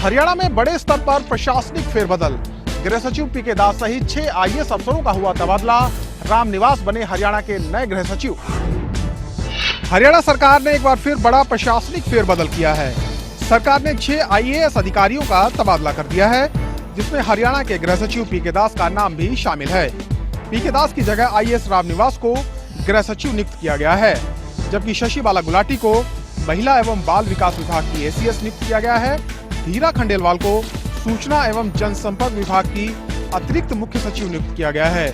हरियाणा में बड़े स्तर पर प्रशासनिक फेरबदल। गृह सचिव पीके दास सहित 6 आईएएस अफसरों का हुआ तबादला। रामनिवास बने हरियाणा के नए गृह सचिव। हरियाणा सरकार ने एक बार फिर बड़ा प्रशासनिक फेरबदल किया है। सरकार ने 6 आईएएस अधिकारियों का तबादला कर दिया है, जिसमें हरियाणा के गृह सचिव पीके दास का नाम भी शामिल है। पीके दास की जगह आईएएस रामनिवास को गृह सचिव नियुक्त किया गया है, जबकि शशि बाला गुलाटी को महिला एवं बाल विकास विभाग की एसीएस नियुक्त किया गया है। हीरा खंडेलवाल को सूचना एवं जनसंपर्क विभाग की अतिरिक्त मुख्य सचिव नियुक्त किया गया है,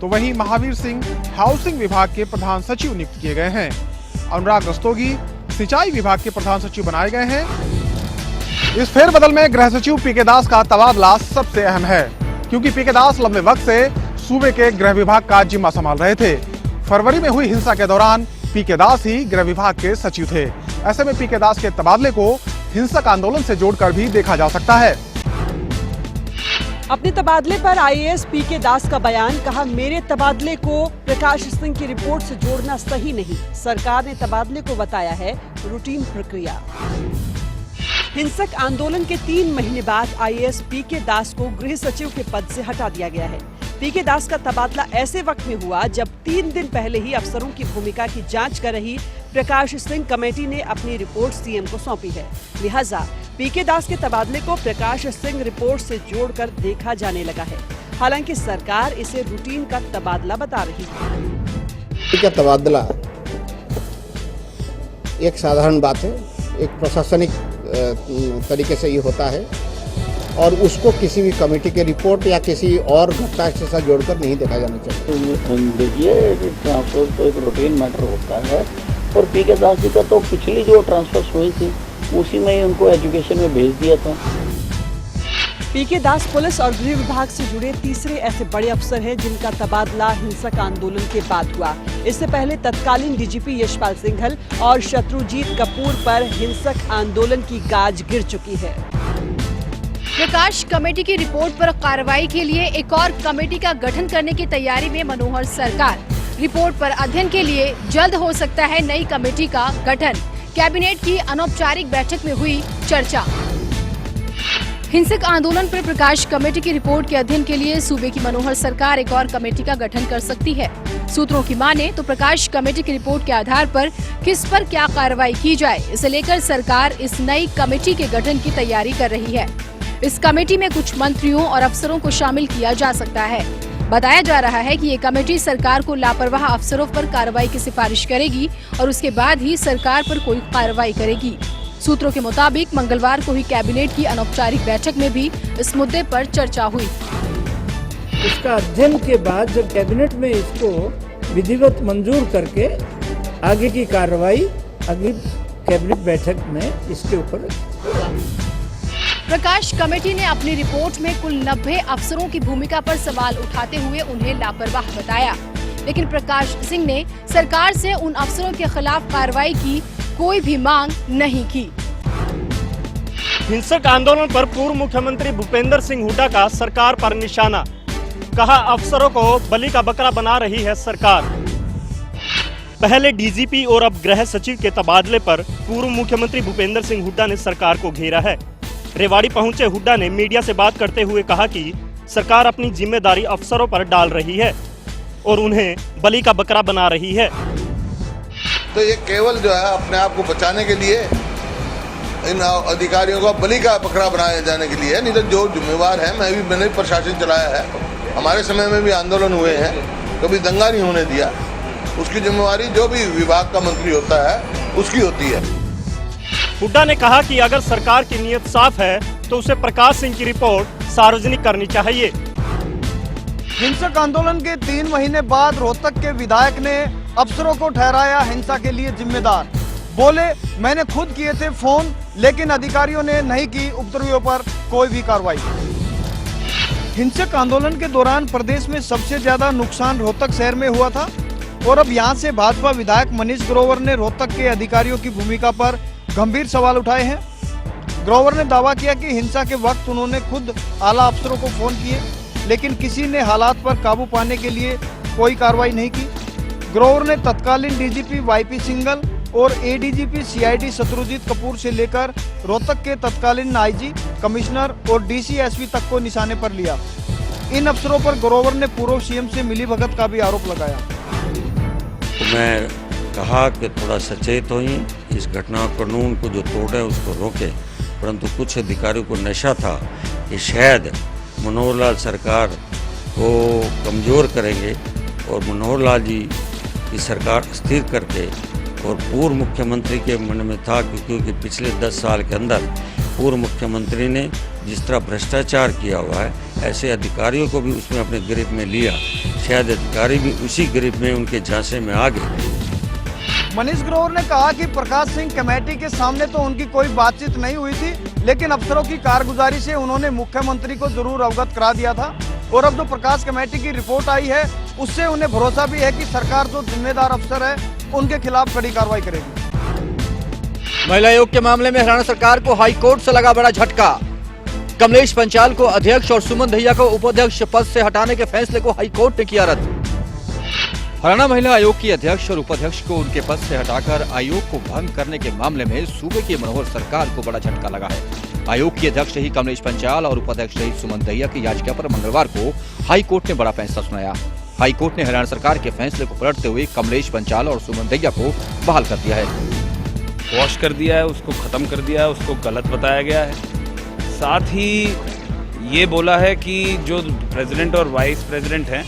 तो वहीं महावीर सिंह हाउसिंग विभाग के प्रधान सचिव नियुक्त किए गए हैं। अनुराग रस्तोगी सिंचाई विभाग के प्रधान सचिव बनाए गए हैं। इस फेरबदल में गृह सचिव पीके दास का तबादला सबसे अहम है, क्योंकि पीके दास लंबे वक्त से सूबे के गृह विभाग का जिम्मा संभाल रहे थे। फरवरी में हुई हिंसा के दौरान पीके दास ही गृह विभाग के सचिव थे। ऐसे में पीके दास के तबादले को हिंसक आंदोलन से जोड़कर भी देखा जा सकता है। अपने तबादले पर आईएएस पीके दास का बयान, कहा मेरे तबादले को प्रकाश सिंह की रिपोर्ट से जोड़ना सही नहीं। सरकार ने तबादले को बताया है रूटीन प्रक्रिया। हिंसक आंदोलन के 3 महीने बाद आईएएस पीके दास को गृह सचिव के पद से हटा दिया गया है। पीके दास का तबादला ऐसे वक्त में हुआ जब 3 दिन पहले ही अफसरों की भूमिका की जांच कर रही प्रकाश सिंह कमेटी ने अपनी रिपोर्ट सीएम को सौंपी है। लिहाजा पीके दास के तबादले को प्रकाश सिंह रिपोर्ट से जोड़कर देखा जाने लगा है। हालांकि सरकार इसे रूटीन का तबादला बता रही है। तबादला एक साधारण बात है, एक प्रशासनिक तरीके से ये होता है और उसको किसी भी कमेटी के रिपोर्ट या किसी और घटना के साथ जोड़कर नहीं देखा जाना चाहिए। तो देखिए, ट्रांसफर तो एक रूटीन मैटर होता है और पीके दास जी का तो पिछली जो ट्रांसफर हुई थी उसी में ही उनको एजुकेशन में भेज दिया था। पीके दास पुलिस और गृह विभाग से जुड़े तीसरे ऐसे बड़े अफसर हैं जिनका तबादला हिंसक आंदोलन के बाद हुआ। इससे पहले तत्कालीन डीजीपी यशपाल सिंघल और शत्रुजीत कपूर पर हिंसक आंदोलन की गाज गिर चुकी है। प्रकाश कमेटी की रिपोर्ट पर कार्रवाई के लिए एक और कमेटी का गठन करने की तैयारी में मनोहर सरकार। रिपोर्ट पर अध्ययन के लिए जल्द हो सकता है नई कमेटी का गठन। कैबिनेट की अनौपचारिक बैठक में हुई चर्चा। हिंसक आंदोलन पर प्रकाश कमेटी की रिपोर्ट के अध्ययन के लिए सूबे की मनोहर सरकार एक और कमेटी का गठन कर सकती है। सूत्रों की माने तो प्रकाश कमेटी की रिपोर्ट के आधार पर किस पर क्या कार्रवाई की जाए, इसे लेकर सरकार इस नई कमेटी के गठन की तैयारी कर रही है। इस कमेटी में कुछ मंत्रियों और अफसरों को शामिल किया जा सकता है। बताया जा रहा है कि ये कमेटी सरकार को लापरवाह अफसरों पर कार्रवाई की सिफारिश करेगी और उसके बाद ही सरकार पर कोई कार्रवाई करेगी। सूत्रों के मुताबिक मंगलवार को ही कैबिनेट की अनौपचारिक बैठक में भी इस मुद्दे पर चर्चा हुई। इसका अध्ययन के बाद जब कैबिनेट में इसको विधिवत मंजूर करके आगे की कार्रवाई अगली कैबिनेट बैठक में इसके ऊपर। प्रकाश कमेटी ने अपनी रिपोर्ट में कुल 90 अफसरों की भूमिका पर सवाल उठाते हुए उन्हें लापरवाह बताया, लेकिन प्रकाश सिंह ने सरकार से उन अफसरों के खिलाफ कार्रवाई की कोई भी मांग नहीं की। हिंसक आंदोलन पर पूर्व मुख्यमंत्री भूपेंद्र सिंह हुड्डा का सरकार पर निशाना, कहा अफसरों को बलि का बकरा बना रही है सरकार। पहले डीजीपी और अब गृह सचिव के तबादले पर पूर्व मुख्यमंत्री भूपेंद्र सिंह हुड्डा ने सरकार को घेरा है। रेवाड़ी पहुंचे हुड्डा ने मीडिया से बात करते हुए कहा कि सरकार अपनी जिम्मेदारी अफसरों पर डाल रही है और उन्हें बलि का बकरा बना रही है। तो ये केवल जो है अपने आप को बचाने के लिए इन अधिकारियों को बलि का बकरा बनाए जाने के लिए, नहीं तो जो जिम्मेवार है, मैंने भी प्रशासन चलाया है, हमारे समय में भी आंदोलन हुए हैं, कभी दंगा नहीं होने दिया। उसकी जिम्मेवारी जो भी विभाग का मंत्री होता है उसकी होती है। हुड्डा ने कहा कि अगर सरकार की नीयत साफ है तो उसे प्रकाश सिंह की रिपोर्ट सार्वजनिक करनी चाहिए। हिंसक आंदोलन के 3 महीने बाद रोहतक के विधायक ने अफसरों को ठहराया हिंसा के लिए जिम्मेदार। बोले मैंने खुद किए थे फोन, लेकिन अधिकारियों ने नहीं की उपद्रवियों पर कोई भी कार्रवाई। हिंसक आंदोलन के दौरान प्रदेश में सबसे ज्यादा नुकसान रोहतक शहर में हुआ था और अब यहां से भाजपा विधायक मनीष ग्रोवर ने रोहतक के अधिकारियों की भूमिका पर गंभीर सवाल उठाए हैं। ग्रोवर ने दावा किया कि हिंसा के वक्त उन्होंने खुद आला अफसरों को फोन किए, लेकिन किसी ने हालात पर काबू पाने के लिए कोई कार्रवाई नहीं की। ग्रोवर ने तत्कालीन डीजीपी वाईपी सिंघल और एडीजीपी सीआईडी शत्रुजीत कपूर से लेकर रोहतक के तत्कालीन आईजी, कमिश्नर और डीसीएसपी तक को निशाने पर लिया। इन अफसरों पर ग्रोवर ने पूर्व सीएम से मिलीभगत का भी आरोप लगाया। तो मैं कहा कि थोड़ा सचेत होइए, इस घटना कानून को जो तोड़े उसको रोके, परंतु कुछ अधिकारियों को नशा था कि शायद मनोहर लाल सरकार को कमज़ोर करेंगे और मनोहर लाल जी की सरकार स्थिर करके, और पूर्व मुख्यमंत्री के मन में था क्योंकि पिछले 10 साल के अंदर पूर्व मुख्यमंत्री ने जिस तरह भ्रष्टाचार किया हुआ है, ऐसे अधिकारियों को भी उसमें अपने गिरफ्त में लिया, शायद अधिकारी भी उसी गिरफ्त में उनके झांसे में आ गए। मनीष ग्रोवर ने कहा कि प्रकाश सिंह कमेटी के सामने तो उनकी कोई बातचीत नहीं हुई थी, लेकिन अफसरों की कारगुजारी से उन्होंने मुख्यमंत्री को जरूर अवगत करा दिया था। और अब जो प्रकाश कमेटी की रिपोर्ट आई है उससे उन्हें भरोसा भी है कि सरकार जो जिम्मेदार अफसर है उनके खिलाफ कड़ी कार्रवाई करेगी। महिला आयोग के मामले में हरियाणा सरकार को हाई कोर्ट से लगा बड़ा झटका। कमलेश पंचाल को अध्यक्ष और सुमन दहिया को उपाध्यक्ष पद से हटाने के फैसले को हाई कोर्ट ने किया रद्द। हरियाणा महिला आयोग की अध्यक्ष और उपाध्यक्ष को उनके पद से हटाकर आयोग को भंग करने के मामले में सूबे की मनोहर सरकार को बड़ा झटका लगा है। आयोग की अध्यक्ष रही कमलेश पंचाल और उपाध्यक्ष रही सुमन दहिया की याचिका पर मंगलवार को हाई कोर्ट ने बड़ा फैसला सुनाया। हाई कोर्ट ने हरियाणा सरकार के फैसले को पलटते हुए कमलेश पंचाल और सुमन दहिया को बहाल कर दिया है। वॉश कर दिया है, उसको खत्म कर दिया है, उसको गलत बताया गया है। साथ ही ये बोला है कि जो प्रेसिडेंट और वाइस प्रेसिडेंट हैं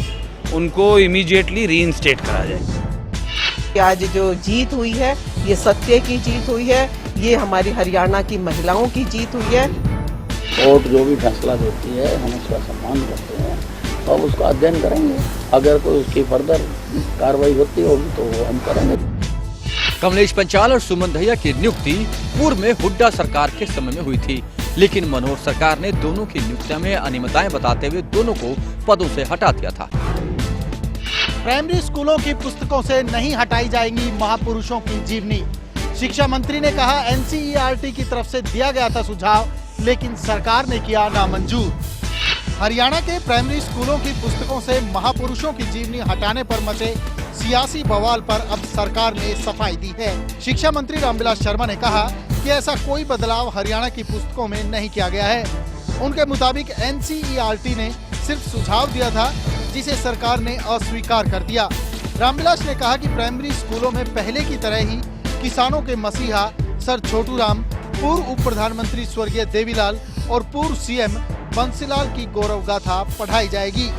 उनको इमीडिएटली रीइंस्टेट करा जाए। आज जो जीत हुई है ये सत्य की जीत हुई है, ये हमारी हरियाणा की महिलाओं की जीत हुई है। कोर्ट जो भी फैसला देती है हम उसका सम्मान करते हैं और उसका अध्ययन करेंगे। अगर कोई उसकी फर्दर कार्रवाई होती होगी तो वो हम करेंगे। कमलेश पंचाल और सुमन दहिया की नियुक्ति पूर्व में हुड्डा सरकार के समय में हुई थी, लेकिन मनोहर सरकार ने दोनों की नियुक्ति में अनियमितताएं बताते हुए दोनों को पदों से हटा दिया था। प्राइमरी स्कूलों की पुस्तकों से नहीं हटाई जाएंगी महापुरुषों की जीवनी। शिक्षा मंत्री ने कहा एनसीईआरटी की तरफ से दिया गया था सुझाव, लेकिन सरकार ने किया नामंजूर। हरियाणा के प्राइमरी स्कूलों की पुस्तकों से महापुरुषों की जीवनी हटाने पर मचे सियासी बवाल पर अब सरकार ने सफाई दी है। शिक्षा मंत्री रामविलास शर्मा ने कहा कि ऐसा कोई बदलाव हरियाणा की पुस्तकों में नहीं किया गया है। उनके मुताबिक एनसीईआरटी ने सिर्फ सुझाव दिया था, जिसे सरकार ने अस्वीकार कर दिया। रामविलास ने कहा कि प्राइमरी स्कूलों में पहले की तरह ही किसानों के मसीहा सर छोटू राम, पूर्व उप प्रधानमंत्री स्वर्गीय देवीलाल और पूर्व सीएम बंसीलाल की गौरव गाथा पढ़ाई जाएगी।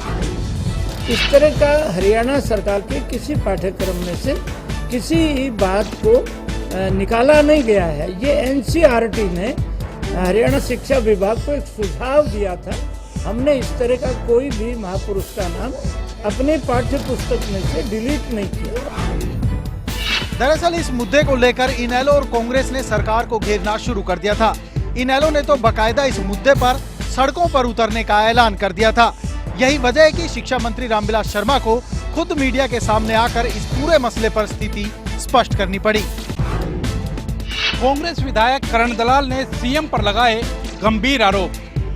इस तरह का हरियाणा सरकार के किसी पाठ्यक्रम में से किसी बात को निकाला नहीं गया है। ये एनसीईआरटी ने हरियाणा शिक्षा विभाग को एक सुझाव दिया था। हमने इस तरह का कोई भी महापुरुष का नाम अपने पाठ्य पुस्तक में से डिलीट नहीं किया। दरअसल इस मुद्दे को लेकर इनेलो और कांग्रेस ने सरकार को घेरना शुरू कर दिया था। इनेलो ने तो बकायदा इस मुद्दे पर सड़कों पर उतरने का ऐलान कर दिया था। यही वजह है कि शिक्षा मंत्री रामविलास शर्मा को खुद मीडिया के सामने आकर इस पूरे मसले पर स्थिति स्पष्ट करनी पड़ी। कांग्रेस विधायक करण दलाल ने सीएम पर लगाए गंभीर आरोप।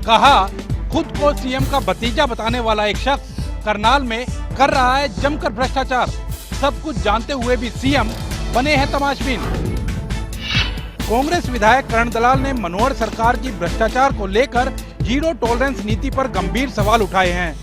कहा खुद को सीएम का भतीजा बताने वाला एक शख्स करनाल में कर रहा है जमकर भ्रष्टाचार। सब कुछ जानते हुए भी सीएम बने हैं तमाशबीन। कांग्रेस विधायक करण दलाल ने मनोहर सरकार की भ्रष्टाचार को लेकर जीरो टॉलरेंस नीति पर गंभीर सवाल उठाए हैं।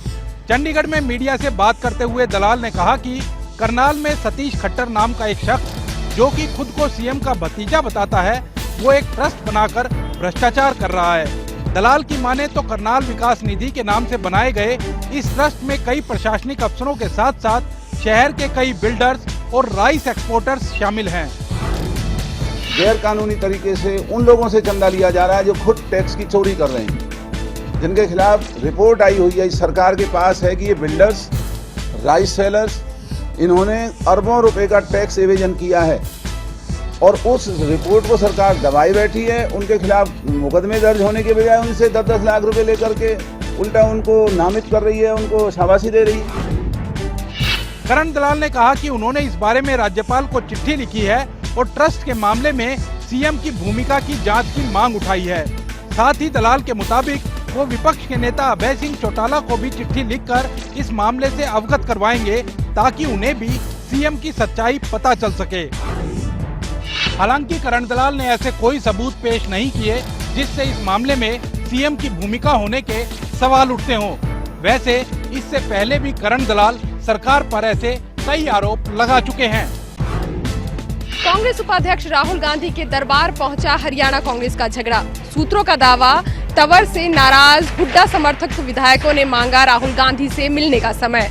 चंडीगढ़ में मीडिया से बात करते हुए दलाल ने कहा कि करनाल में सतीश खट्टर नाम का एक शख्स जो कि खुद को सीएम का भतीजा बताता है, वो एक ट्रस्ट बनाकर भ्रष्टाचार कर रहा है। दलाल की माने तो करनाल विकास निधि के नाम से बनाए गए इस ट्रस्ट में कई प्रशासनिक अफसरों के साथ साथ शहर के कई बिल्डर्स और राइस एक्सपोर्टर्स शामिल हैं। गैर कानूनी तरीके से उन लोगों से चंदा लिया जा रहा है जो खुद टैक्स की चोरी कर रहे हैं, जिनके खिलाफ रिपोर्ट आई हुई है, सरकार के पास है कि ये बिल्डर्स, राइस सेलर्स, इन्होंने अरबों रुपए का टैक्स एवेजन किया है और उस रिपोर्ट को सरकार दबाई बैठी है। उनके खिलाफ मुकदमे दर्ज होने के बजाय उनसे 10-10 लाख रुपए लेकर के उल्टा उनको नामित कर रही है, उनको शाबाशी दे रही है। करण दलाल ने कहा कि उन्होंने इस बारे में राज्यपाल को चिट्ठी लिखी है और ट्रस्ट के मामले में सीएम की भूमिका की जांच की मांग उठाई है। साथ ही दलाल के मुताबिक वो विपक्ष के नेता अभय सिंह चौटाला को भी चिट्ठी लिखकर इस मामले से अवगत करवाएंगे ताकि उन्हें भी सीएम की सच्चाई पता चल सके। हालांकि करण दलाल ने ऐसे कोई सबूत पेश नहीं किए जिससे इस मामले में सीएम की भूमिका होने के सवाल उठते हों। वैसे इससे पहले भी करण दलाल सरकार पर ऐसे कई आरोप लगा चुके हैं। कांग्रेस उपाध्यक्ष राहुल गांधी के दरबार पहुंचा हरियाणा कांग्रेस का झगड़ा। सूत्रों का दावा, तंवर से नाराज हुड्डा समर्थक विधायकों ने मांगा राहुल गांधी से मिलने का समय।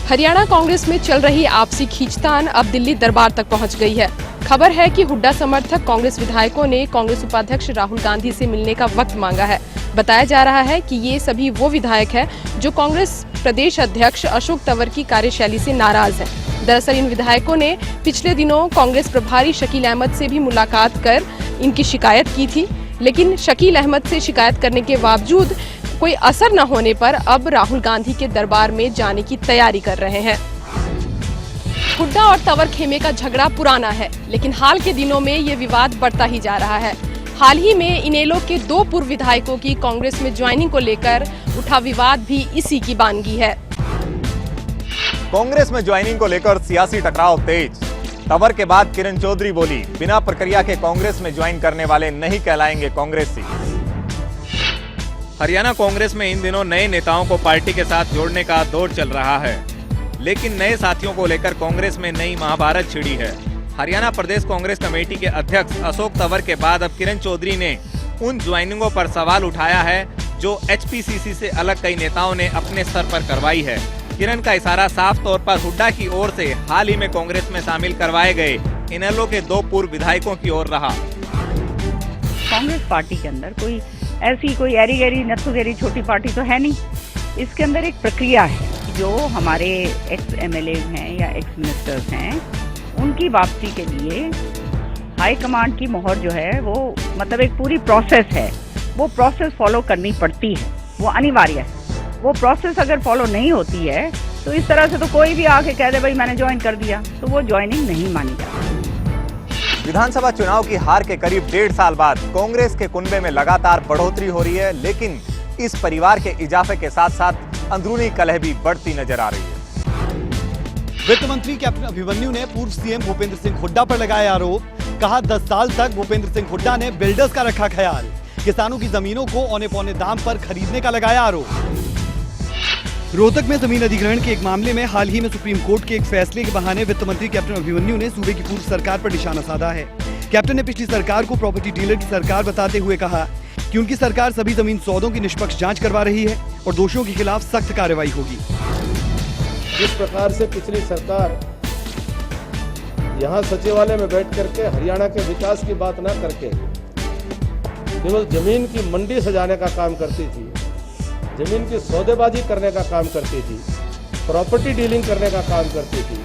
हरियाणा कांग्रेस में चल रही आपसी खींचतान अब दिल्ली दरबार तक पहुंच गई है। खबर है कि हुड्डा समर्थक कांग्रेस विधायकों ने कांग्रेस उपाध्यक्ष राहुल गांधी से मिलने का वक्त मांगा है। बताया जा रहा है कि ये सभी वो विधायक हैं जो कांग्रेस प्रदेश अध्यक्ष अशोक तंवर की कार्यशैली से नाराज हैं। दरअसल इन विधायकों ने पिछले दिनों कांग्रेस प्रभारी शकील अहमद से भी मुलाकात कर इनकी शिकायत की थी, लेकिन शकील अहमद से शिकायत करने के बावजूद कोई असर न होने पर अब राहुल गांधी के दरबार में जाने की तैयारी कर रहे हैं। हुड्डा और तंवर खेमे का झगड़ा पुराना है, लेकिन हाल के दिनों में ये विवाद बढ़ता ही जा रहा है। हाल ही में इनेलो के 2 पूर्व विधायकों की कांग्रेस में ज्वाइनिंग को लेकर उठा विवाद भी इसी की बानगी है। कांग्रेस में ज्वाइनिंग को लेकर सियासी टकराव तेज। तंवर के बाद किरण चौधरी बोली, बिना प्रक्रिया के कांग्रेस में ज्वाइन करने वाले नहीं कहलाएंगे कांग्रेसी। हरियाणा कांग्रेस में इन दिनों नए नेताओं को पार्टी के साथ जोड़ने का दौर चल रहा है, लेकिन नए साथियों को लेकर कांग्रेस में नई महाभारत छिड़ी है। हरियाणा प्रदेश कांग्रेस कमेटी के अध्यक्ष अशोक तंवर के बाद अब किरण चौधरी ने उन ज्वाइनिंगों पर सवाल उठाया है जो एचपीसीसी से अलग कई नेताओं ने अपने स्तर पर करवाई है। किरण का इशारा साफ तौर पर हुड्डा की ओर से हाल ही में कांग्रेस में शामिल करवाए गए इनेलो के 2 पूर्व विधायकों की ओर रहा। कांग्रेस पार्टी के अंदर कोई एरी गैरी नत्थु गैरी छोटी पार्टी तो है नहीं। इसके अंदर एक प्रक्रिया है। जो हमारे एक्स एमएलए हैं या एक्स मिनिस्टर्स हैं, उनकी वापसी के लिए हाई कमांड की मोहर जो है वो मतलब एक पूरी प्रोसेस है, वो प्रोसेस फॉलो करनी पड़ती है, वो अनिवार्य है। वो प्रोसेस अगर फॉलो नहीं होती है तो इस तरह से तो कोई भी आके कह दे भाई मैंने ज्वाइन कर दिया, तो वो ज्वाइनिंग नहीं मानी जाती। विधानसभा चुनाव की हार के करीब 1.5 साल बाद कांग्रेस के कुनबे में लगातार बढ़ोतरी हो रही है, लेकिन इस परिवार के इजाफे के साथ साथ अंदरूनी कलह भी बढ़ती नजर आ रही है। वित्त मंत्री कैप्टन अभिमन्यु ने पूर्व सीएम भूपेंद्र सिंह हुड्डा पर लगाए आरोप। कहा 10 साल तक भूपेंद्र सिंह हुड्डा ने बिल्डर्स का रखा ख्याल। किसानों की जमीनों को औने पौने दाम पर खरीदने का लगाया आरोप। रोहतक में जमीन अधिग्रहण के एक मामले में हाल ही में सुप्रीम कोर्ट के एक फैसले के बहाने वित्त मंत्री कैप्टन अभिमन्यु ने सूबे की पूर्व सरकार पर निशाना साधा है। कैप्टन ने पिछली सरकार को प्रॉपर्टी डीलर की सरकार बताते हुए कहा कि उनकी सरकार सभी जमीन सौदों की निष्पक्ष जांच करवा रही है और दोषियों के खिलाफ सख्त कार्रवाई होगी। जिस प्रकार से पिछली सरकार यहाँ सचिवालय में बैठ करके हरियाणा के विकास की बात न करके केवल जमीन की मंडी सजाने का काम करती थी, जमीन की सौदेबाजी करने का काम करती थी, प्रॉपर्टी डीलिंग करने का काम करती थी,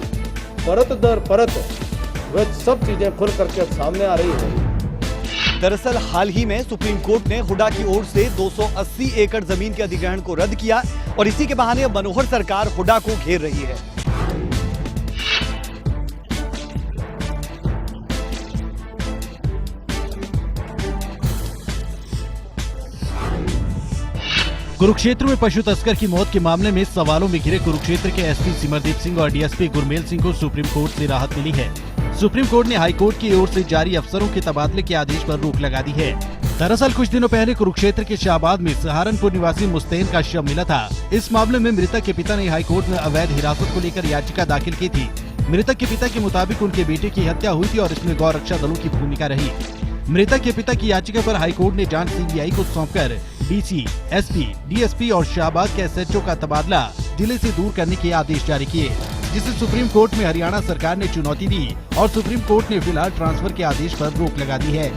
परत दर परत वह सब चीजें खुल करके अब सामने आ रही है। दरअसल हाल ही में सुप्रीम कोर्ट ने हुड्डा की ओर से 280 एकड़ जमीन के अधिग्रहण को रद्द किया और इसी के बहाने अब मनोहर सरकार हुड्डा को घेर रही है। कुरुक्षेत्र में पशु तस्कर की मौत के मामले में सवालों में घिरे कुरुक्षेत्र के एसपी सिमरदीप सिंह और डीएसपी गुरमेल सिंह को सुप्रीम कोर्ट से राहत मिली है। सुप्रीम कोर्ट ने हाई कोर्ट की ओर से जारी अफसरों के तबादले के आदेश पर रोक लगा दी है। दरअसल कुछ दिनों पहले कुरुक्षेत्र के शाहबाद में सहारनपुर निवासी मुस्तैन का शव मिला था। इस मामले में मृतक के पिता ने हाई कोर्ट में अवैध हिरासत को लेकर याचिका दाखिल की थी। मृतक के पिता के मुताबिक उनके बेटे की हत्या हुई थी और इसमें गौ रक्षा दलों की भूमिका रही। मृतक के पिता की याचिका पर हाईकोर्ट ने जांच सीबीआई को सौंपकर डीसी, एसपी, डीएसपी और शाहबाद के एसएचओ का तबादला जिले से दूर करने के आदेश जारी किए, जिसे सुप्रीम कोर्ट में हरियाणा सरकार ने चुनौती दी और सुप्रीम कोर्ट ने फिलहाल ट्रांसफर के आदेश पर रोक लगा दी है।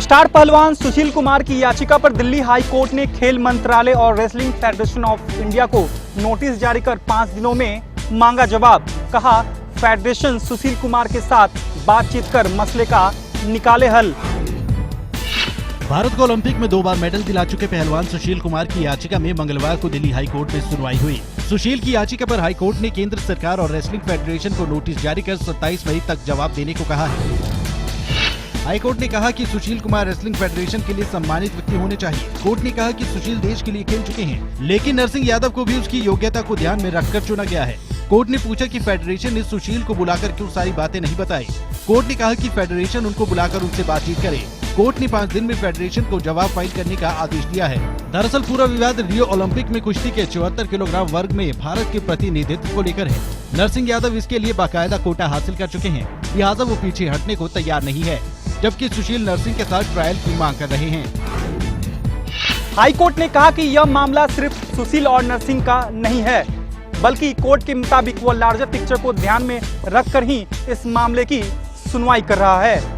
स्टार पहलवान सुशील कुमार की याचिका पर दिल्ली हाई कोर्ट ने खेल मंत्रालय और रेसलिंग फेडरेशन ऑफ इंडिया को नोटिस जारी कर 5 दिनों में मांगा जवाब। कहा फेडरेशन सुशील कुमार के साथ बातचीत कर मसले का निकाले हल। भारत को ओलंपिक में 2 बार मेडल दिला चुके पहलवान सुशील कुमार की याचिका में मंगलवार को दिल्ली हाई कोर्ट में सुनवाई हुई। सुशील की याचिका पर हाईकोर्ट ने केंद्र सरकार और रेसलिंग फेडरेशन को नोटिस जारी कर 27 मई तक जवाब देने को कहा है। हाईकोर्ट ने कहा कि सुशील कुमार रेसलिंग फेडरेशन के लिए सम्मानित व्यक्ति होने चाहिए। कोर्ट ने कहा कि सुशील देश के लिए खेल चुके हैं, लेकिन नरसिंह यादव को भी उसकी योग्यता को ध्यान में रखकर चुना गया है। कोर्ट ने पूछा कि फेडरेशन ने सुशील को बुलाकर क्यों सारी बातें नहीं बताई। कोर्ट ने कहा कि फेडरेशन उनको बुलाकर उनसे बातचीत करे। कोर्ट ने 5 दिन में फेडरेशन को जवाब फाइल करने का आदेश दिया है। दरअसल पूरा विवाद रियो ओलंपिक में कुश्ती के 74 किलोग्राम वर्ग में भारत के प्रतिनिधित्व को लेकर है। नरसिंह यादव इसके लिए बाकायदा कोटा हासिल कर चुके हैं, लिहाजा वो पीछे हटने को तैयार नहीं है, जबकि सुशील नरसिंह के साथ ट्रायल की मांग कर रहे हैं। हाईकोर्ट ने कहा कि यह मामला सिर्फ सुशील और नरसिंह का नहीं है, बल्कि कोर्ट के मुताबिक वो लार्जर पिक्चर को ध्यान में रखकर ही इस मामले की सुनवाई कर रहा है।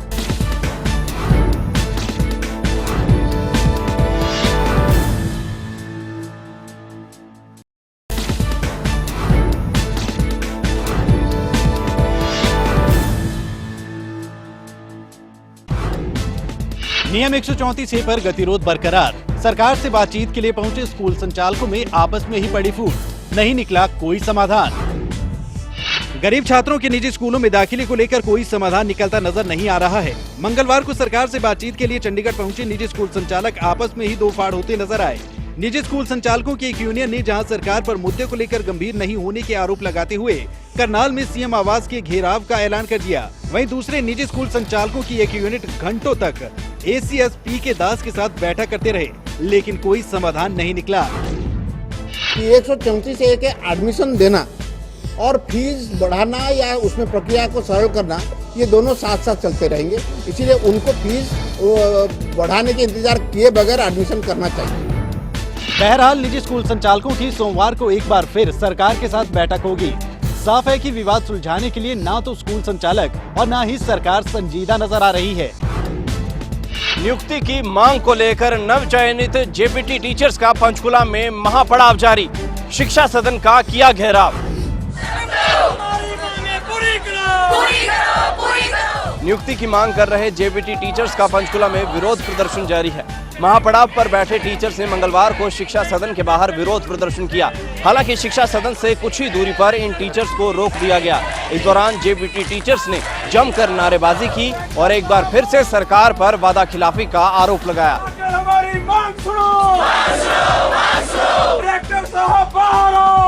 नियम 134A पर गतिरोध बरकरार। सरकार से बातचीत के लिए पहुंचे स्कूल संचालकों में आपस में ही पड़ी फूट, नहीं निकला कोई समाधान। गरीब छात्रों के निजी स्कूलों में दाखिले को लेकर कोई समाधान निकलता नजर नहीं आ रहा है। मंगलवार को सरकार से बातचीत के लिए चंडीगढ़ पहुंचे निजी स्कूल संचालक आपस में ही दो फाड़ होते नजर आए। निजी स्कूल संचालकों की एक यूनियन ने जहां सरकार पर मुद्दे को लेकर गंभीर नहीं होने के आरोप लगाते हुए करनाल में सीएम आवास के घेराव का ऐलान कर दिया, वहीं दूसरे निजी स्कूल संचालकों की एक यूनिट घंटों तक ACS PK दास के साथ बैठक करते रहे, लेकिन कोई समाधान नहीं निकला। 134A के एडमिशन देना और फीस बढ़ाना या उसमें प्रक्रिया को सरल करना, ये दोनों साथ साथ चलते रहेंगे, इसीलिए उनको फीस बढ़ाने के इंतजार किए बगैर एडमिशन करना चाहिए। बहरहाल निजी स्कूल संचालकों की सोमवार को एक बार फिर सरकार के साथ बैठक होगी। साफ है कि विवाद सुलझाने के लिए ना तो स्कूल संचालक और ना ही सरकार संजीदा नजर आ रही है। नियुक्ति की मांग को लेकर नवचयनित JPT टीचर्स का पंचकुला में महापड़ाव जारी, शिक्षा सदन का किया घेराव। नियुक्ति की मांग कर रहे JPT टीचर्स का पंचकुला में विरोध प्रदर्शन जारी है। महापड़ाव पर बैठे टीचर्स ने मंगलवार को शिक्षा सदन के बाहर विरोध प्रदर्शन किया। हालांकि शिक्षा सदन से कुछ ही दूरी पर इन टीचर्स को रोक दिया गया। इस दौरान JPT टीचर्स ने जमकर नारेबाजी की और एक बार फिर से सरकार पर वादा खिलाफी का आरोप लगाया। हमारी मांग सुनो, डायरेक्टर साहब बाहर आओ।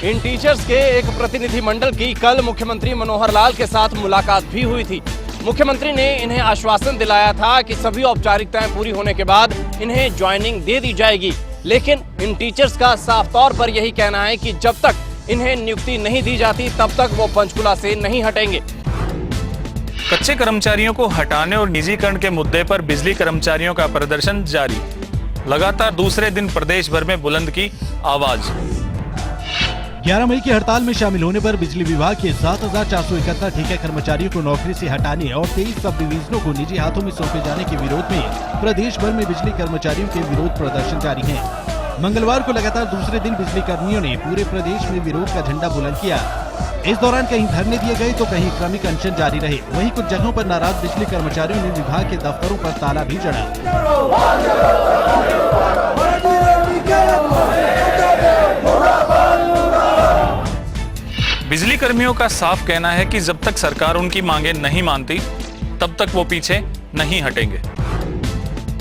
इन टीचर्स के एक प्रतिनिधिमंडल की कल मुख्यमंत्री मनोहर लाल के साथ मुलाकात भी हुई थी। मुख्यमंत्री ने इन्हें आश्वासन दिलाया था कि सभी औपचारिकताएं पूरी होने के बाद इन्हें ज्वाइनिंग दे दी जाएगी, लेकिन इन टीचर्स का साफ तौर पर यही कहना है कि जब तक इन्हें नियुक्ति नहीं दी जाती तब तक वो पंचकुला से नहीं हटेंगे। कच्चे कर्मचारियों को हटाने और निजीकरण के मुद्दे पर बिजली कर्मचारियों का प्रदर्शन जारी, लगातार दूसरे दिन प्रदेश भर में बुलंद की आवाज। 11 मई की हड़ताल में शामिल होने पर बिजली विभाग के 7,471 ठेका कर्मचारियों को नौकरी से हटाने और 23 सब डिवीजनों को निजी हाथों में सौंपे जाने के विरोध में प्रदेश भर में बिजली कर्मचारियों के विरोध प्रदर्शन जारी है। मंगलवार को लगातार दूसरे दिन बिजली कर्मियों ने पूरे प्रदेश में विरोध का झंडा बुलंद किया। इस दौरान कहीं धरने दिए गए तो कहीं क्रमिक अनशन जारी रहे। वहीं कुछ जगहों पर नाराज बिजली कर्मचारियों ने विभाग के दफ्तरों पर ताला भी जड़ा। बिजली कर्मियों का साफ कहना है कि जब तक सरकार उनकी मांगे नहीं मानती तब तक वो पीछे नहीं हटेंगे।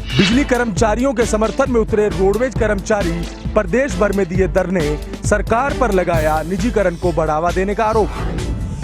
बिजली कर्मचारियों के समर्थन में उतरे रोडवेज कर्मचारी प्रदेश भर में दिए धरने, सरकार पर लगाया निजीकरण को बढ़ावा देने का आरोप।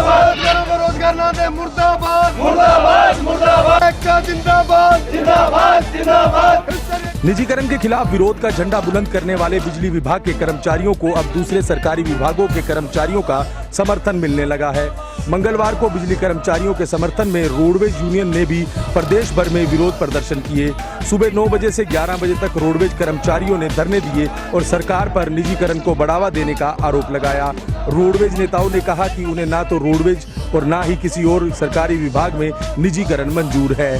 रोजगार ना दे, मुर्दाबाद मुर्दाबाद मुर्दाबाद, जिंदाबाद जिंदाबाद जिंदाबाद। निजीकरण के खिलाफ विरोध का झंडा बुलंद करने वाले बिजली विभाग के कर्मचारियों को अब दूसरे सरकारी विभागों के कर्मचारियों का समर्थन मिलने लगा है। मंगलवार को बिजली कर्मचारियों के समर्थन में रोडवेज यूनियन ने भी प्रदेश भर में विरोध प्रदर्शन किए। सुबह 9 बजे से 11 बजे तक रोडवेज कर्मचारियों ने धरने दिए और सरकार पर निजीकरण को बढ़ावा देने का आरोप लगाया। रोडवेज नेताओं ने कहा कि उन्हें ना तो रोडवेज और ना ही किसी और सरकारी विभाग में निजीकरण मंजूर है।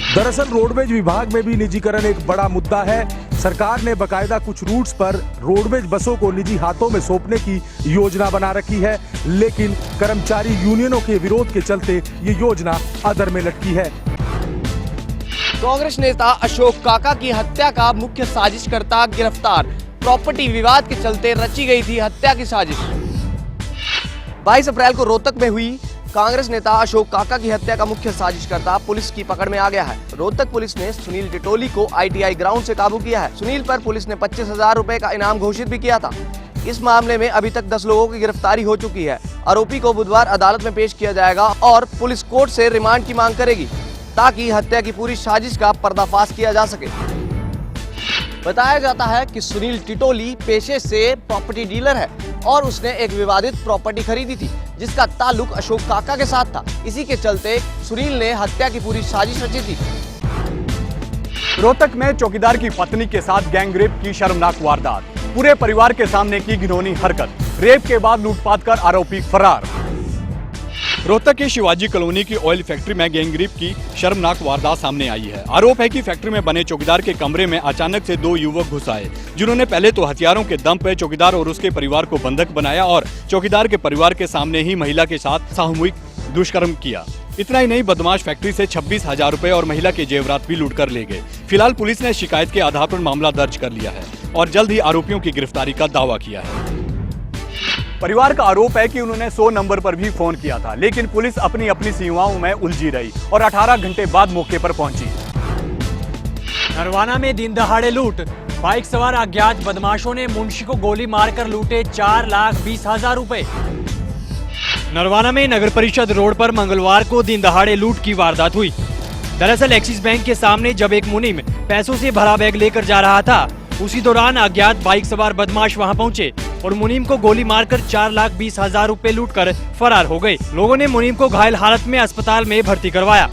दरअसल रोडवेज विभाग में भी निजीकरण एक बड़ा मुद्दा है। सरकार ने बकायदा कुछ रूट्स पर रोडवेज बसों को निजी हाथों में सौंपने की योजना बना रखी है, लेकिन कर्मचारी यूनियनों के विरोध के चलते ये योजना अधर में लटकी है। कांग्रेस नेता अशोक काका की हत्या का मुख्य साजिशकर्ता गिरफ्तार। प्रॉपर्टी विवाद के चलते रची गई थी हत्या की साजिश। 22 अप्रैल को रोहतक में हुई कांग्रेस नेता अशोक काका की हत्या का मुख्य साजिशकर्ता पुलिस की पकड़ में आ गया है। रोहतक पुलिस ने सुनील टिटोली को ITI ग्राउंड से काबू किया है। सुनील पर पुलिस ने 25,000 रुपए का इनाम घोषित भी किया था। इस मामले में अभी तक 10 लोगों की गिरफ्तारी हो चुकी है। आरोपी को बुधवार अदालत में पेश किया जाएगा और पुलिस कोर्ट से रिमांड की मांग करेगी ताकि हत्या की पूरी साजिश का पर्दाफाश किया जा सके। बताया जाता है कि सुनील टिटोली पेशे से प्रॉपर्टी डीलर है और उसने एक विवादित प्रॉपर्टी खरीदी थी जिसका ताल्लुक अशोक काका के साथ था। इसी के चलते सुनील ने हत्या की पूरी साजिश रची थी। रोहतक में चौकीदार की पत्नी के साथ गैंगरेप की शर्मनाक वारदात। पूरे परिवार के सामने की घिनौनी हरकत। रेप के बाद लूटपाट कर आरोपी फरार। रोहतक के शिवाजी कॉलोनी की ऑयल फैक्ट्री में गैंगरेप की शर्मनाक वारदात सामने आई है। आरोप है कि फैक्ट्री में बने चौकीदार के कमरे में अचानक से 2 युवक घुस आए, जिन्होंने पहले तो हथियारों के दम पर चौकीदार और उसके परिवार को बंधक बनाया और चौकीदार के परिवार के सामने ही महिला के साथ सामूहिक दुष्कर्म किया। इतना ही नहीं, बदमाश फैक्ट्री से 26,000 रुपए और महिला के जेवरात भी लूट कर ले गए। फिलहाल पुलिस ने शिकायत के आधार पर मामला दर्ज कर लिया है और जल्द ही आरोपियों की गिरफ्तारी का दावा किया है। परिवार का आरोप है कि उन्होंने 100 नंबर पर भी फोन किया था, लेकिन पुलिस अपनी अपनी सीमाओं में उलझी रही और 18 घंटे बाद मौके पर पहुंची। नरवाना में दिन दहाड़े लूट। बाइक सवार अज्ञात बदमाशों ने मुंशी को गोली मारकर लूटे 4,20,000 रुपए। नरवाना में नगर परिषद रोड पर मंगलवार को दिन दहाड़े लूट की वारदात हुई। दरअसल एक्सिस बैंक के सामने जब एक मुनीम पैसों से भरा बैग लेकर जा रहा था, उसी दौरान अज्ञात बाइक सवार बदमाश वहां पहुंचे और मुनीम को गोली मारकर 4,20,000 रुपए लूटकर फरार हो गए। लोगों ने मुनीम को घायल हालत में अस्पताल में भर्ती करवाया,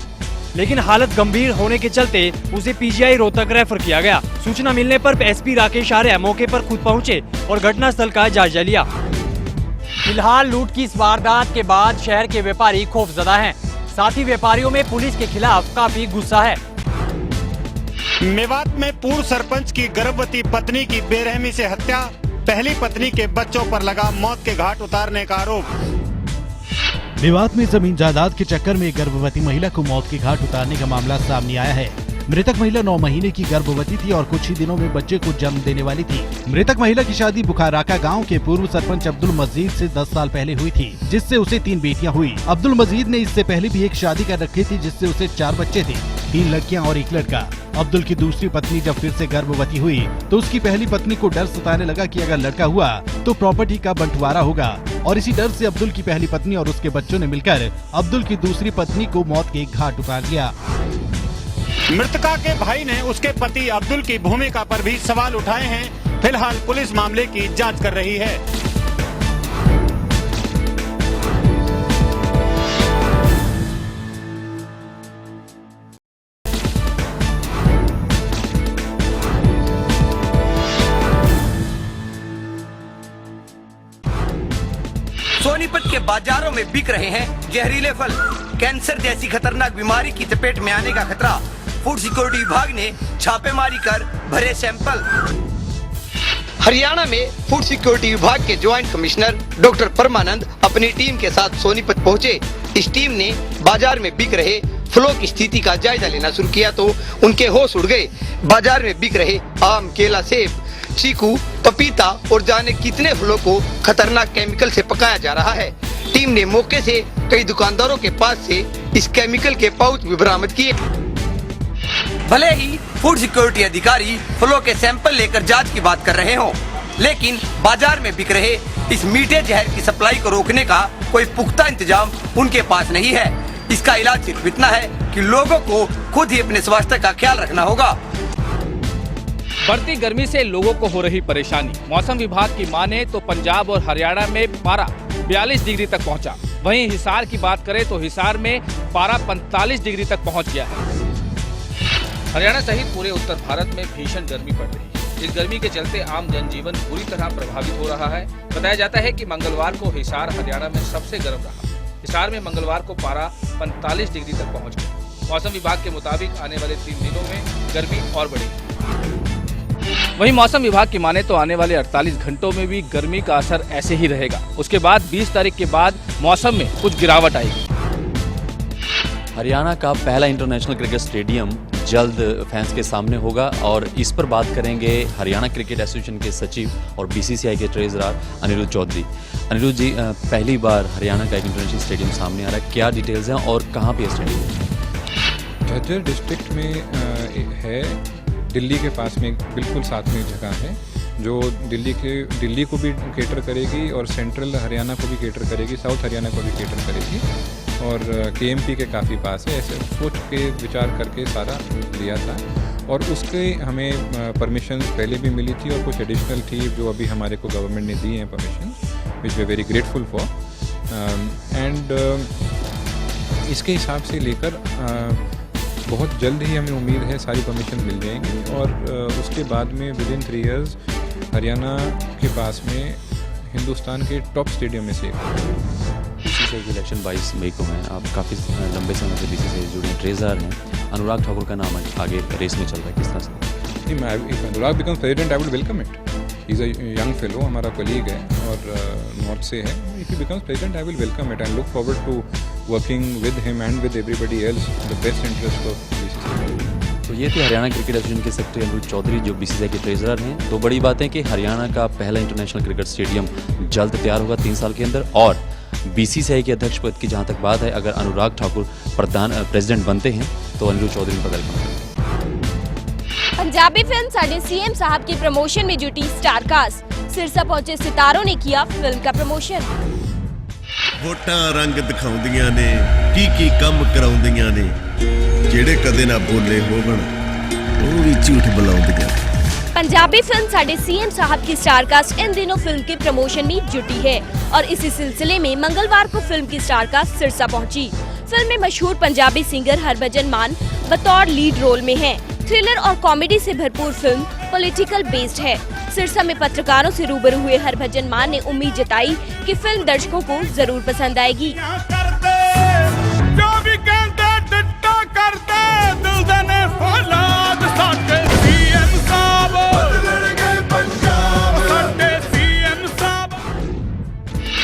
लेकिन हालत गंभीर होने के चलते उसे PGI रोहतक रेफर किया गया। सूचना मिलने पर SP राकेश आर्य मौके पर खुद पहुंचे और घटनास्थल का जायजा लिया। फिलहाल लूट की इस वारदात के बाद शहर के व्यापारी खौफजदा हैं। साथ ही व्यापारियों में पुलिस के खिलाफ काफी गुस्सा है। मेवात में पूर्व सरपंच की गर्भवती पत्नी की बेरहमी से हत्या, पहली पत्नी के बच्चों पर लगा मौत के घाट उतारने का आरोप। मेवात में जमीन जायदाद के चक्कर में एक गर्भवती महिला को मौत के घाट उतारने का मामला सामने आया है। मृतक महिला 9 महीने की गर्भवती थी और कुछ ही दिनों में बच्चे को जन्म देने वाली थी। मृतक महिला की शादी बुखाराका गांव के पूर्व सरपंच अब्दुल मजीद से 10 साल पहले हुई थी, जिससे उसे 3 बेटियां हुई। अब्दुल मजीद ने इससे पहले भी एक शादी कर रखी थी, जिससे उसे 4 बच्चे थे, 3 लड़कियां और 1 लड़का। अब्दुल की दूसरी पत्नी जब फिर से गर्भवती हुई तो उसकी पहली पत्नी को डर सताने लगा कि अगर लड़का हुआ तो प्रॉपर्टी का बंटवारा होगा, और इसी डर से अब्दुल की पहली पत्नी और उसके बच्चों ने मिलकर अब्दुल की दूसरी पत्नी को मौत के घाट उतार दिया। मृतका के भाई ने उसके पति अब्दुल की भूमिका पर भी सवाल उठाए हैं। फिलहाल पुलिस मामले की जांच कर रही है। सोनीपत के बाजारों में बिक रहे हैं जहरीले फल। कैंसर जैसी खतरनाक बीमारी की चपेट में आने का खतरा। फूड सिक्योरिटी विभाग ने छापेमारी कर भरे सैंपल। हरियाणा में फूड सिक्योरिटी विभाग के ज्वाइंट कमिश्नर डॉक्टर परमानंद अपनी टीम के साथ सोनीपत पहुंचे। इस टीम ने बाजार में बिक रहे फलों की स्थिति का जायजा लेना शुरू किया तो उनके होश उड़ गए। बाजार में बिक रहे आम, केला, सेब, चीकू, पपीता और जाने कितने फलों को खतरनाक केमिकल से पकाया जा रहा है। टीम ने मौके से कई दुकानदारों के पास से इस केमिकल के पाउच भी बरामद किए। भले ही फूड सिक्योरिटी अधिकारी फलों के सैंपल लेकर जांच की बात कर रहे हों, लेकिन बाजार में बिक रहे इस मीठे जहर की सप्लाई को रोकने का कोई पुख्ता इंतजाम उनके पास नहीं है। इसका इलाज सिर्फ इतना है कि लोगों को खुद ही अपने स्वास्थ्य का ख्याल रखना होगा। बढ़ती गर्मी से लोगों को हो रही परेशानी। मौसम विभाग की माने तो पंजाब और हरियाणा में पारा 42 डिग्री तक पहुंचा। वहीं हिसार की बात करें तो हिसार में पारा 45 डिग्री तक पहुंच गया है। हरियाणा सहित पूरे उत्तर भारत में भीषण गर्मी पड़ रही है। इस गर्मी के चलते आम जनजीवन बुरी तरह प्रभावित हो रहा है। बताया जाता है कि मंगलवार को हिसार हरियाणा में सबसे गर्म रहा। हिसार में मंगलवार को पारा 45 डिग्री तक पहुंच गया। मौसम विभाग के मुताबिक आने वाले 3 दिनों में गर्मी और बढ़ेगी। वहीं मौसम विभाग की माने तो आने वाले 48 घंटों में भी गर्मी का असर ऐसे ही रहेगा। उसके बाद 20 तारीख के बाद मौसम में कुछ गिरावट आएगी। हरियाणा का पहला इंटरनेशनल क्रिकेट स्टेडियम जल्द फैंस के सामने होगा और इस पर बात करेंगे हरियाणा क्रिकेट एसोसिएशन के सचिव और बीसीसीआई के ट्रेजरर अनिरुद्ध चौधरी। अनिरुद्ध जी, पहली बार हरियाणा का एक इंटरनेशनल स्टेडियम सामने आ रहा है, क्या डिटेल्स हैं और कहाँ पे स्टेडियम है? झज्जर डिस्ट्रिक्ट में है, दिल्ली के पास में बिल्कुल साथ में जगह है जो दिल्ली को भी केटर करेगी और सेंट्रल हरियाणा को भी केटर करेगी, साउथ हरियाणा को भी केटर करेगी और केएमपी के काफ़ी पास है। ऐसे सोच के विचार करके सारा लिया था और उसके हमें परमिशन पहले भी मिली थी और कुछ एडिशनल थी जो अभी हमारे को गवर्नमेंट ने दी हैं permission, which we very grateful for. And इसके हिसाब से लेकर बहुत जल्द ही हमें उम्मीद है सारी परमिशन मिल जाएंगी और उसके बाद में विद इन 3 years हरियाणा के पास में हिंदुस्तान के टॉप स्टेडियम में से एक। बीसीसीआई की इलेक्शन 22 मई को है, आप काफ़ी लंबे समय से बीसीसीआई जुड़े ट्रेजरर हैं, अनुराग ठाकुर का नाम आगे रेस में चल रहा है, किस तरह से? If Anurag becomes president I would welcome it. He is a young fellow, हमारा कलीग है और नॉर्थ से है। If he becomes president I will welcome it and look forward to working with him and with everybody else the best interest of BCCI. तो ये थे Haryana cricket association के secretary Anirudh Chaudhary जो बीसीसीआई के ट्रेजरर हैं। तो बड़ी बात है कि हरियाणा का पहला इंटरनेशनल क्रिकेट स्टेडियम जल्द तैयार होगा 3 साल के अंदर और बीसीसीआई के अध्यक्ष पद की जहां तक बात है, अगर अनुराग ठाकुर प्रेसिडेंट बनते हैं तो अनिरुद्ध चौधरी का वेलकम करेंगे। पंजाबी फिल्म साडे सीएम साहब की प्रमोशन में जुटी स्टार कास्ट। सिरसा पहुंचे सितारों ने किया फिल्म का प्रमोशन। वोटां रंग दिखाउंदियां ने की काम कराउंदियां ने, जेड़े कदे ना बोले होवन वो भी झूठ बुलाउंदियां। पंजाबी फिल्म साडे सीएम साहब की स्टार कास्ट इन दिनों फिल्म के प्रमोशन में जुटी है और इसी सिलसिले में मंगलवार को फिल्म की स्टार कास्ट सिरसा पहुंची। फिल्म में मशहूर पंजाबी सिंगर हरभजन मान बतौर लीड रोल में है। थ्रिलर और कॉमेडी से भरपूर फिल्म पॉलिटिकल बेस्ड है। सिरसा में पत्रकारों से रूबरू हुए हरभजन मान ने उम्मीद जताई कि फिल्म दर्शकों को जरूर पसंद आएगी।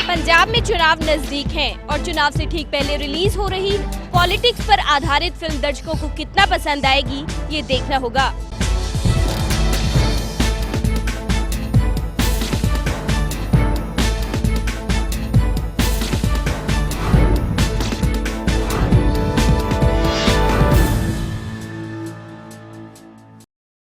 पंजाब में चुनाव नजदीक हैं और चुनाव से ठीक पहले रिलीज हो रही पॉलिटिक्स पर आधारित फिल्म दर्शकों को कितना पसंद आएगी ये देखना होगा।